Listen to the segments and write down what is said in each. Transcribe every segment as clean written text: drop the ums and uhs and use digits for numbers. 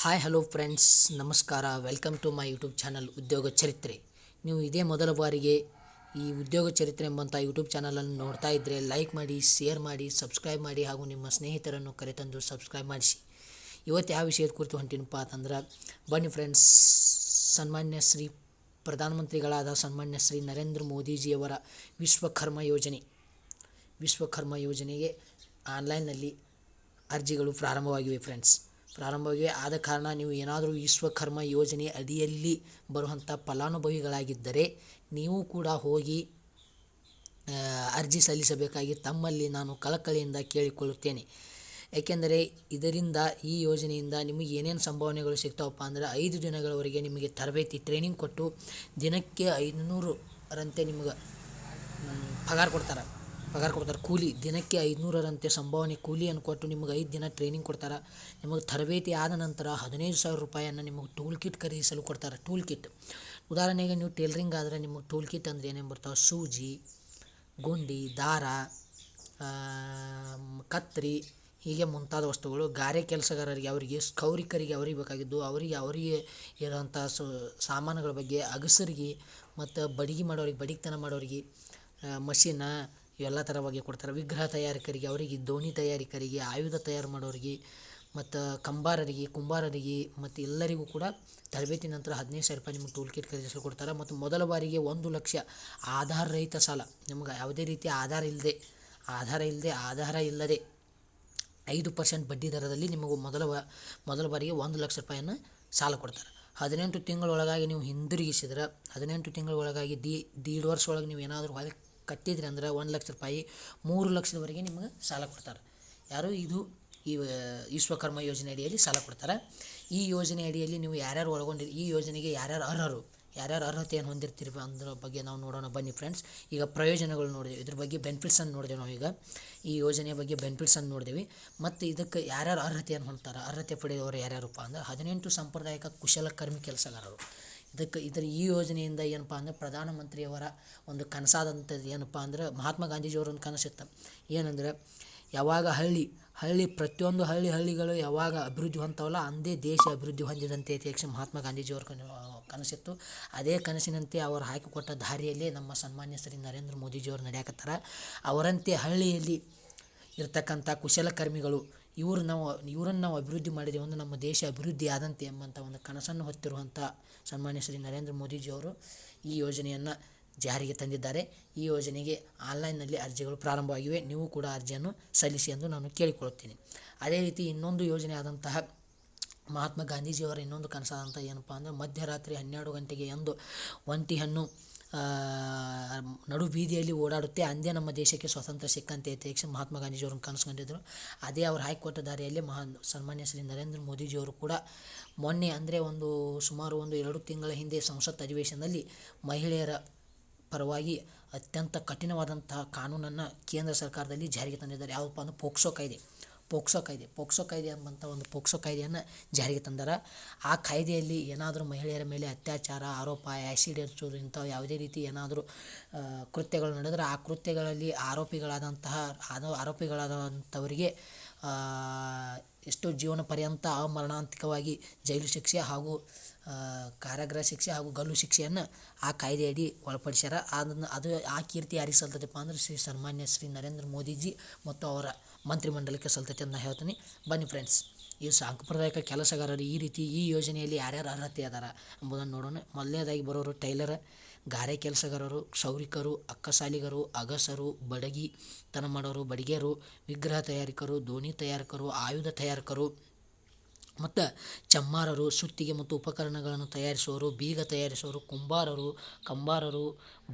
Hi hello friends, ನಮಸ್ಕಾರ. Welcome to my YouTube channel ಉದ್ಯೋಗ ಚರಿತ್ರೆ. ನೀವು ಇದೇ ಮೊದಲ ಬಾರಿಗೆ ಈ ಉದ್ಯೋಗ ಚರಿತ್ರೆ ಎಂಬಂಥ ಯೂಟ್ಯೂಬ್ ಚಾನಲನ್ನು ನೋಡ್ತಾ ಇದ್ದರೆ ಲೈಕ್ ಮಾಡಿ, ಶೇರ್ ಮಾಡಿ, ಸಬ್ಸ್ಕ್ರೈಬ್ ಮಾಡಿ ಹಾಗೂ ನಿಮ್ಮ ಸ್ನೇಹಿತರನ್ನು ಕರೆತಂದು ಸಬ್ಸ್ಕ್ರೈಬ್ ಮಾಡಿಸಿ. ಇವತ್ತು ಯಾವ ವಿಷಯದ ಕುರಿತು ಹೊಂಟಿನಪ್ಪ ಅಂತಂದ್ರೆ, ಬನ್ನಿ ಫ್ರೆಂಡ್ಸ್, ಸನ್ಮಾನ್ಯ ಶ್ರೀ ಪ್ರಧಾನಮಂತ್ರಿಗಳಾದ ಸನ್ಮಾನ್ಯ ಶ್ರೀ ನರೇಂದ್ರ ಮೋದಿಜಿಯವರ ವಿಶ್ವಕರ್ಮ ಯೋಜನೆಗೆ ಆನ್ಲೈನ್ನಲ್ಲಿ ಅರ್ಜಿಗಳು ಪ್ರಾರಂಭವಾಗಿವೆ ಫ್ರೆಂಡ್ಸ್. ಆದ ಕಾರಣ ನೀವು ಏನಾದರೂ ವಿಶ್ವಕರ್ಮ ಯೋಜನೆ ಅಡಿಯಲ್ಲಿ ಬರುವಂಥ ಫಲಾನುಭವಿಗಳಾಗಿದ್ದರೆ ನೀವು ಕೂಡ ಹೋಗಿ ಅರ್ಜಿ ಸಲ್ಲಿಸಬೇಕಾಗಿ ತಮ್ಮಲ್ಲಿ ನಾನು ಕಳಕಳಿಯಿಂದ ಕೇಳಿಕೊಳ್ಳುತ್ತೇನೆ. ಏಕೆಂದರೆ ಇದರಿಂದ, ಈ ಯೋಜನೆಯಿಂದ ನಿಮಗೆ ಏನೇನು ಸಂಭಾವನೆಗಳು ಸಿಗ್ತಾವಪ್ಪ ಅಂದರೆ, 5 ದಿನಗಳವರೆಗೆ ನಿಮಗೆ ತರಬೇತಿ ಟ್ರೈನಿಂಗ್ ಕೊಟ್ಟು ದಿನಕ್ಕೆ 500ರಂತೆ ನಿಮಗೆ ಪಗಾರ ಕೊಡ್ತಾರೆ. ಕೂಲಿ ದಿನಕ್ಕೆ 500ರಂತೆ ಸಂಭಾವನೆ ಕೂಲಿಯನ್ನು ಕೊಟ್ಟು ನಿಮಗೆ 5 ದಿನ ಟ್ರೈನಿಂಗ್ ಕೊಡ್ತಾರೆ. ನಿಮಗೆ ತರಬೇತಿ ಆದ ನಂತರ 15,000 ರೂಪಾಯಿಯನ್ನು ನಿಮಗೆ ಟೂಲ್ ಕಿಟ್ ಖರೀದಿಸಲು ಕೊಡ್ತಾರೆ. ಟೂಲ್ ಕಿಟ್ ಉದಾಹರಣೆಗೆ ನೀವು ಟೇಲರಿಂಗ್ ಆದರೆ ನಿಮಗೆ ಟೂಲ್ ಕಿಟ್ ಅಂದರೆ ಏನೇನು ಬರ್ತಾವೆ: ಸೂಜಿ, ಗುಂಡಿ, ದಾರ, ಕತ್ರಿ, ಹೀಗೆ ಮುಂತಾದ ವಸ್ತುಗಳು. ಗಾರೆ ಕೆಲಸಗಾರರಿಗೆ, ಅವರಿಗೆ ಕ್ಷೌರಿಕರಿಗೆ ಅವರಿಗೆ ಬೇಕಾಗಿದ್ದು ಅವರಿಗೆ ಇರೋಂಥ ಸಾಮಾನುಗಳ ಬಗ್ಗೆ, ಅಗಸರಿಗೆ ಮತ್ತು ಬಡಿಗೆತನ ಮಾಡೋರಿಗೆ ಮಷಿನ ಇವೆಲ್ಲ ಥರ ಬಗ್ಗೆ ಕೊಡ್ತಾರೆ. ವಿಗ್ರಹ ತಯಾರಕರಿಗೆ, ಅವರಿಗೆ ದೋಣಿ ತಯಾರಿಕರಿಗೆ, ಆಯುಧ ತಯಾರು ಮಾಡೋರಿಗೆ ಮತ್ತು ಕುಂಬಾರರಿಗೆ ಮತ್ತು ಎಲ್ಲರಿಗೂ ಕೂಡ ತರಬೇತಿ ನಂತರ 15,000 ರೂಪಾಯಿ ನಿಮಗೆ ಟೂಲ್ ಕಿಟ್ ಖರೀದಿಸಲು ಕೊಡ್ತಾರೆ. ಮತ್ತು ಮೊದಲ ಬಾರಿಗೆ 1 ಲಕ್ಷ ಆಧಾರ ರಹಿತ ಸಾಲ, ನಿಮಗೆ ಯಾವುದೇ ರೀತಿಯ ಆಧಾರ ಇಲ್ಲದೆ 5% ಬಡ್ಡಿ ದರದಲ್ಲಿ ನಿಮಗೆ ಮೊದಲ ಬಾರಿಗೆ 1 ಲಕ್ಷ ರೂಪಾಯಿಯನ್ನು ಸಾಲ ಕೊಡ್ತಾರೆ. 18 ತಿಂಗಳೊಳಗಾಗಿ ನೀವು ಹಿಂದಿರುಗಿಸಿದ್ರೆ, 18 ತಿಂಗಳೊಳಗಾಗಿ ದೀಡ್ ವರ್ಷ ಒಳಗೆ ನೀವು ಏನಾದರೂ ಹೊಳೆ ಕಟ್ಟಿದ್ರಿ ಅಂದ್ರೆ 1 ಲಕ್ಷ ರೂಪಾಯಿ, 3 ಲಕ್ಷದವರೆಗೆ ನಿಮಗೆ ಸಾಲ ಕೊಡ್ತಾರೆ. ಈ ವಿಶ್ವಕರ್ಮ ಯೋಜನೆ ಅಡಿಯಲ್ಲಿ ಸಾಲ ಕೊಡ್ತಾರೆ. ಈ ಯೋಜನೆ ಅಡಿಯಲ್ಲಿ ನೀವು ಯಾರ್ಯಾರು ಈ ಯೋಜನೆಗೆ ಯಾರ್ಯಾರು ಅರ್ಹತೆಯನ್ನು ಹೊಂದಿರ್ತೀರಿ ಅನ್ನೋದ್ರ ಬಗ್ಗೆ ನಾವು ನೋಡೋಣ. ಬನ್ನಿ ಫ್ರೆಂಡ್ಸ್, ಈಗ ಪ್ರಯೋಜನಗಳು ನೋಡಿದೆವು, ಇದ್ರ ಬಗ್ಗೆ ಬೆನಿಫಿಟ್ಸನ್ನು ನೋಡಿದೆವು. ನಾವು ಈಗ ಈ ಯೋಜನೆಯ ಬಗ್ಗೆ ಬೆನಿಫಿಟ್ಸನ್ನು ನೋಡಿದೆವು. ಮತ್ತು ಇದಕ್ಕೆ ಯಾರ್ಯಾರು ಅರ್ಹತೆಯನ್ನು ಹೊಂದ್ತಾರೆ, ಅರ್ಹತೆ ಪಡೆದವರು ಯಾರ್ಯಾರಪ್ಪ ಅಂದರೆ 18 ಸಾಂಪ್ರದಾಯಿಕ ಕುಶಲಕರ್ಮಿ ಕೆಲಸಗಾರರು. ಈ ಯೋಜನೆಯಿಂದ ಏನಪ್ಪ ಅಂದರೆ, ಪ್ರಧಾನಮಂತ್ರಿಯವರ ಒಂದು ಕನಸಾದಂಥದ್ದು ಏನಪ್ಪ ಅಂದರೆ, ಮಹಾತ್ಮ ಗಾಂಧೀಜಿಯವರ ಒಂದು ಕನಸಿತ್ತು. ಏನಂದರೆ, ಯಾವಾಗ ಪ್ರತಿಯೊಂದು ಹಳ್ಳಿಗಳು ಯಾವಾಗ ಅಭಿವೃದ್ಧಿ ಹೊಂದ್ತಾವಲ್ಲ, ಅಂದೇ ದೇಶ ಅಭಿವೃದ್ಧಿ ಹೊಂದಿದಂತೆ ಮಹಾತ್ಮ ಗಾಂಧೀಜಿಯವರ ಕನಸಿತ್ತು. ಅದೇ ಕನಸಿನಂತೆ ಅವರು ಹಾಕಿಕೊಟ್ಟ ದಾರಿಯಲ್ಲೇ ನಮ್ಮ ಸನ್ಮಾನ್ಯ ಶ್ರೀ ನರೇಂದ್ರ ಮೋದಿಜಿಯವರು ನಡೆಯಕತ್ತಾರೆ. ಅವರಂತೆ ಹಳ್ಳಿಯಲ್ಲಿ ಇರ್ತಕ್ಕಂಥ ಕುಶಲಕರ್ಮಿಗಳು ಇವರನ್ನು ನಾವು ಅಭಿವೃದ್ಧಿ ಮಾಡಿದೆವು ಅಂದರೆ ನಮ್ಮ ದೇಶ ಅಭಿವೃದ್ಧಿ ಆದಂತೆ ಎಂಬಂಥ ಒಂದು ಕನಸನ್ನು ಹೊತ್ತಿರುವಂಥ ಸನ್ಮಾನ್ಯ ಶ್ರೀ ನರೇಂದ್ರ ಮೋದಿಜಿಯವರು ಈ ಯೋಜನೆಯನ್ನು ಜಾರಿಗೆ ತಂದಿದ್ದಾರೆ. ಈ ಯೋಜನೆಗೆ ಆನ್ಲೈನ್ನಲ್ಲಿ ಅರ್ಜಿಗಳು ಪ್ರಾರಂಭವಾಗಿವೆ. ನೀವು ಕೂಡ ಅರ್ಜಿಯನ್ನು ಸಲ್ಲಿಸಿ ಎಂದು ನಾನು ಕೇಳಿಕೊಳ್ಳುತ್ತೇನೆ. ಅದೇ ರೀತಿ ಇನ್ನೊಂದು ಯೋಜನೆ ಆದಂತಹ ಮಹಾತ್ಮ ಗಾಂಧೀಜಿಯವರ ಇನ್ನೊಂದು ಕನಸಾದಂಥ ಏನಪ್ಪ ಅಂದರೆ, ಮಧ್ಯರಾತ್ರಿ 12 ಗಂಟೆಗೆ ಎಂದು ಒಂಟಿ ಹಣ್ಣು ನಡು ಬೀದಿಯಲ್ಲಿ ಓಡಾಡುತ್ತೆ, ಅಂದೇ ನಮ್ಮ ದೇಶಕ್ಕೆ ಸ್ವಾತಂತ್ರ್ಯ ಸಿಕ್ಕಂತೆ ಮಹಾತ್ಮ ಗಾಂಧೀಜಿಯವ್ರನ್ನ ಕನಸು ಕಂಡಿದ್ದರು. ಅದೇ ಅವರು ಹಾಕಿಕೊಟ್ಟ ದಾರಿಯಲ್ಲಿ ಸನ್ಮಾನ್ಯ ಶ್ರೀ ನರೇಂದ್ರ ಮೋದಿಜಿಯವರು ಕೂಡ ಮೊನ್ನೆ ಅಂದರೆ ಸುಮಾರು 2 ತಿಂಗಳ ಹಿಂದೆ ಸಂಸತ್ ಅಧಿವೇಶನದಲ್ಲಿ ಮಹಿಳೆಯರ ಪರವಾಗಿ ಅತ್ಯಂತ ಕಠಿಣವಾದಂತಹ ಕಾನೂನನ್ನು ಕೇಂದ್ರ ಸರ್ಕಾರದಲ್ಲಿ ಜಾರಿಗೆ ತಂದಿದ್ದಾರೆ. ಯಾವುದಪ್ಪ ಅಂದರೆ ಪೋಕ್ಸೋ ಕಾಯ್ದೆ ಎಂಬಂಥ ಒಂದು ಪೋಕ್ಸೋ ಕಾಯ್ದೆಯನ್ನು ಜಾರಿಗೆ ತಂದಾರ. ಆ ಕಾಯ್ದೆಯಲ್ಲಿ ಏನಾದರೂ ಮಹಿಳೆಯರ ಮೇಲೆ ಅತ್ಯಾಚಾರ, ಆರೋಪ, ಆ್ಯಸಿಡ್ ಎರಚೋದು, ಇಂಥ ಯಾವುದೇ ರೀತಿ ಏನಾದರೂ ಕೃತ್ಯಗಳು ನಡೆದರೆ ಆ ಕೃತ್ಯಗಳಲ್ಲಿ ಆರೋಪಿಗಳಾದಂಥವರಿಗೆ ಎಷ್ಟೋ ಜೀವನ ಪರ್ಯಂತ ಅಮರಣಾಂತಿಕವಾಗಿ ಜೈಲು ಶಿಕ್ಷೆ ಹಾಗೂ ಕಾರಾಗೃಹ ಶಿಕ್ಷೆ ಹಾಗೂ ಗಲ್ಲು ಶಿಕ್ಷೆಯನ್ನು ಆ ಕಾಯ್ದೆಯಡಿ ಒಳಪಡಿಸ್ಯಾರ. ಆ ಕೀರ್ತಿ ಯಾರಿಗೆ ಸಲ್ತದಪ್ಪ ಅಂದರೆ ಸನ್ಮಾನ್ಯ ಶ್ರೀ ನರೇಂದ್ರ ಮೋದಿಜಿ ಮತ್ತು ಅವರ ಮಂತ್ರಿಮಂಡಲಕ್ಕೆ ಸಲ್ತೈತೆ ಅಂತ ಹೇಳ್ತೀನಿ. ಬನ್ನಿ ಫ್ರೆಂಡ್ಸ್, ಈ ಸಾಂಪ್ರದಾಯಿಕ ಕೆಲಸಗಾರರು ಈ ಯೋಜನೆಯಲ್ಲಿ ಯಾರ್ಯಾರು ಅರ್ಹತೆ ಅದಾರ ಎಂಬುದನ್ನು ನೋಡೋಣ. ಮೊದಲನೇದಾಗಿ ಬರೋರು ಟೈಲರ್, ಗಾರೆ ಕೆಲಸಗಾರರು, ಕ್ಷೌರಿಕರು, ಅಕ್ಕಸಾಲಿಗರು, ಅಗಸರು, ಬಡಿಗೆತನ ಮಾಡೋರು, ಬಡಿಗೇರು, ವಿಗ್ರಹ ತಯಾರಕರು, ದೋಣಿ ತಯಾರಕರು, ಆಯುಧ ತಯಾರಕರು ಮತ್ತು ಚಮ್ಮಾರರು, ಸುತ್ತಿಗೆ ಮತ್ತು ಉಪಕರಣಗಳನ್ನು ತಯಾರಿಸುವವರು, ಬೀಗ ತಯಾರಿಸುವವರು, ಕಂಬಾರರು,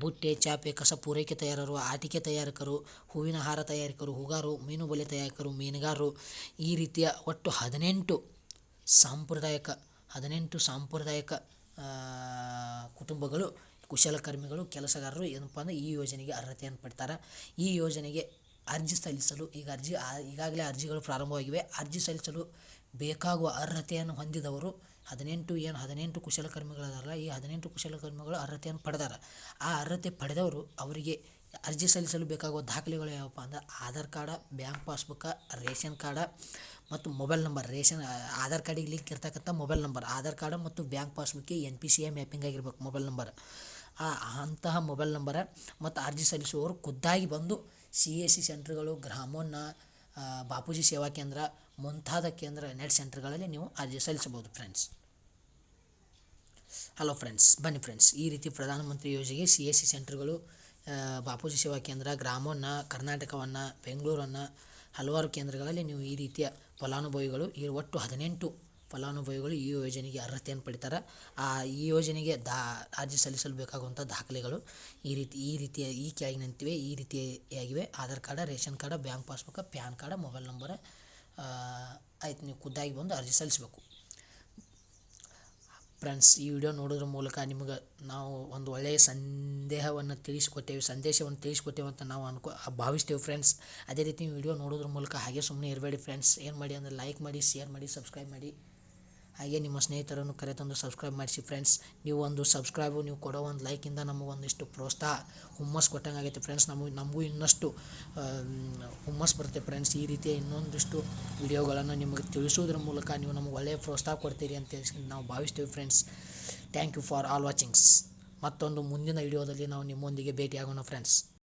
ಬುಟ್ಟೆ, ಚಾಪೆ, ಕಸ ಪೂರೈಕೆ ತಯಾರರು, ಆಟಿಕೆ ತಯಾರಕರು, ಹೂವಿನ ಹಾರ ತಯಾರಕರು, ಹೂಗಾರು, ಮೀನು ಬಲೆ ತಯಾರಕರು, ಮೀನುಗಾರರು, ಈ ರೀತಿಯ ಒಟ್ಟು 18 ಸಾಂಪ್ರದಾಯಿಕ ಕುಟುಂಬಗಳು, ಕುಶಲಕರ್ಮಿಗಳು, ಕೆಲಸಗಾರರು ಏನಪ್ಪ ಅಂದರೆ ಈ ಯೋಜನೆಗೆ ಅರ್ಹತೆಯನ್ನು ಪಡ್ತಾರೆ. ಈ ಯೋಜನೆಗೆ ಅರ್ಜಿ ಸಲ್ಲಿಸಲು ಈಗಾಗಲೇ ಅರ್ಜಿಗಳು ಪ್ರಾರಂಭವಾಗಿವೆ. ಅರ್ಜಿ ಸಲ್ಲಿಸಲು ಬೇಕಾಗುವ ಅರ್ಹತೆಯನ್ನು ಹೊಂದಿದವರು 18 ಕುಶಲಕರ್ಮಿಗಳದಾರಲ್ಲ, ಈ 18 ಕುಶಲಕರ್ಮಿಗಳು ಅರ್ಹತೆಯನ್ನು ಪಡೆದಾರ. ಆ ಅರ್ಹತೆ ಪಡೆದವರು ಅವರಿಗೆ ಅರ್ಜಿ ಸಲ್ಲಿಸಲು ಬೇಕಾಗುವ ದಾಖಲೆಗಳು ಯಾವಪ್ಪ ಅಂದ್ರೆ Aadhaar card, bank passbook, ration card ಮತ್ತು ಮೊಬೈಲ್ ನಂಬರ್. ಆಧಾರ್ ಕಾರ್ಡಿಗೆ ಲಿಂಕ್ ಇರ್ತಕ್ಕಂಥ ಮೊಬೈಲ್ ನಂಬರ್, ಆಧಾರ್ ಕಾರ್ಡ್ ಮತ್ತು ಬ್ಯಾಂಕ್ ಪಾಸ್ಬುಕ್ಗೆ NPCI ಮ್ಯಾಪಿಂಗ್ ಆಗಿರ್ಬೇಕು ಮೊಬೈಲ್ ನಂಬರ್. ಅಂತಹ ಮೊಬೈಲ್ ನಂಬರ ಮತ್ತು ಅರ್ಜಿ ಸಲ್ಲಿಸುವವರು ಖುದ್ದಾಗಿ ಬಂದು CSC ಸೆಂಟ್ರ್ಗಳು, ಗ್ರಾಮೋನ್ನ, ಬಾಪೂಜಿ ಸೇವಾ ಕೇಂದ್ರ ಮುಂತಾದ ನೆಟ್ ಸೆಂಟರ್ಗಳಲ್ಲಿ ನೀವು ಅರ್ಜಿ ಸಲ್ಲಿಸಬಹುದು ಫ್ರೆಂಡ್ಸ್. ಹಲೋ ಫ್ರೆಂಡ್ಸ್, ಬನ್ನಿ ಫ್ರೆಂಡ್ಸ್, ಈ ರೀತಿ ಪ್ರಧಾನಮಂತ್ರಿ ಯೋಜನೆಗೆ CSC ಸೆಂಟರ್ಗಳು, ಬಾಪೂಜಿ ಸೇವಾ ಕೇಂದ್ರ, ಗ್ರಾಮೋನ್ನ, ಕರ್ನಾಟಕವನ್ನು, ಬೆಂಗಳೂರನ್ನು ಹಲವಾರು ಕೇಂದ್ರಗಳಲ್ಲಿ ನೀವು ಈ ರೀತಿಯ ಫಲಾನುಭವಿಗಳು, ಈ ಒಟ್ಟು 18 ಫಲಾನುಭವಿಗಳು ಈ ಯೋಜನೆಗೆ ಅರ್ಹತೆಯನ್ನು ಪಡಿತಾರೆ. ಈ ಯೋಜನೆಗೆ ಅರ್ಜಿ ಸಲ್ಲಿಸಲು ಬೇಕಾಗುವಂಥ ದಾಖಲೆಗಳು ಈ ಕೆಳಗಿನಂತಿವೆ, ಈ ರೀತಿಯಾಗಿವೆ: Aadhaar card, ration card, bank passbook, PAN card, mobile number. ಆಯ್ತು, ನೀವು ಖುದ್ದಾಗಿ ಬಂದು ಅರ್ಜಿ ಸಲ್ಲಿಸಬೇಕು ಫ್ರೆಂಡ್ಸ್. ಈ ವಿಡಿಯೋ ನೋಡೋದ್ರ ಮೂಲಕ ನಿಮಗೆ ನಾವು ಒಂದು ಒಳ್ಳೆಯ ಸಂದೇಶವನ್ನು ತಿಳಿಸ್ಕೊಟ್ಟೇವೆ ಅಂತ ನಾವು ಭಾವಿಸ್ತೇವೆ ಫ್ರೆಂಡ್ಸ್. ಅದೇ ರೀತಿ ವಿಡಿಯೋ ನೋಡೋದ್ರ ಮೂಲಕ ಹಾಗೆ ಸುಮ್ಮನೆ ಇರಬೇಡಿ ಫ್ರೆಂಡ್ಸ್. ಏನು ಮಾಡಿ ಅಂದರೆ ಲೈಕ್ ಮಾಡಿ, ಶೇರ್ ಮಾಡಿ, ಸಬ್ಸ್ಕ್ರೈಬ್ ಮಾಡಿ. ಹಾಗೆ ನಿಮ್ಮ ಸ್ನೇಹಿತರನ್ನು ಕರೆತಂದು ಸಬ್ಸ್ಕ್ರೈಬ್ ಮಾಡಿಸಿ ಫ್ರೆಂಡ್ಸ್. ನೀವು ಒಂದು ಸಬ್ಸ್ಕ್ರೈಬು, ನೀವು ಕೊಡೋ ಒಂದು ಲೈಕಿಂದ ನಮಗೊಂದಿಷ್ಟು ಪ್ರೋತ್ಸಾಹ, ಹುಮ್ಮಸ್ಸು ಕೊಟ್ಟಂಗೆ ಆಗೈತೆ ಫ್ರೆಂಡ್ಸ್. ನಮಗೂ ಇನ್ನಷ್ಟು ಹುಮ್ಮಸ್ಸು ಬರುತ್ತೆ ಫ್ರೆಂಡ್ಸ್. ಈ ರೀತಿಯ ಇನ್ನೊಂದಿಷ್ಟು ವಿಡಿಯೋಗಳನ್ನು ನಿಮಗೆ ತಿಳಿಸೋದ್ರ ಮೂಲಕ ನೀವು ನಮಗೆ ಒಳ್ಳೆಯ ಪ್ರೋತ್ಸಾಹ ಕೊಡ್ತೀರಿ ಅಂತ ನಾವು ಭಾವಿಸ್ತೀವಿ friends. Thank you for all watchings. ಮತ್ತೊಂದು ಮುಂದಿನ ವಿಡಿಯೋದಲ್ಲಿ ನಾವು ನಿಮ್ಮೊಂದಿಗೆ ಭೇಟಿಯಾಗೋಣ ಫ್ರೆಂಡ್ಸ್.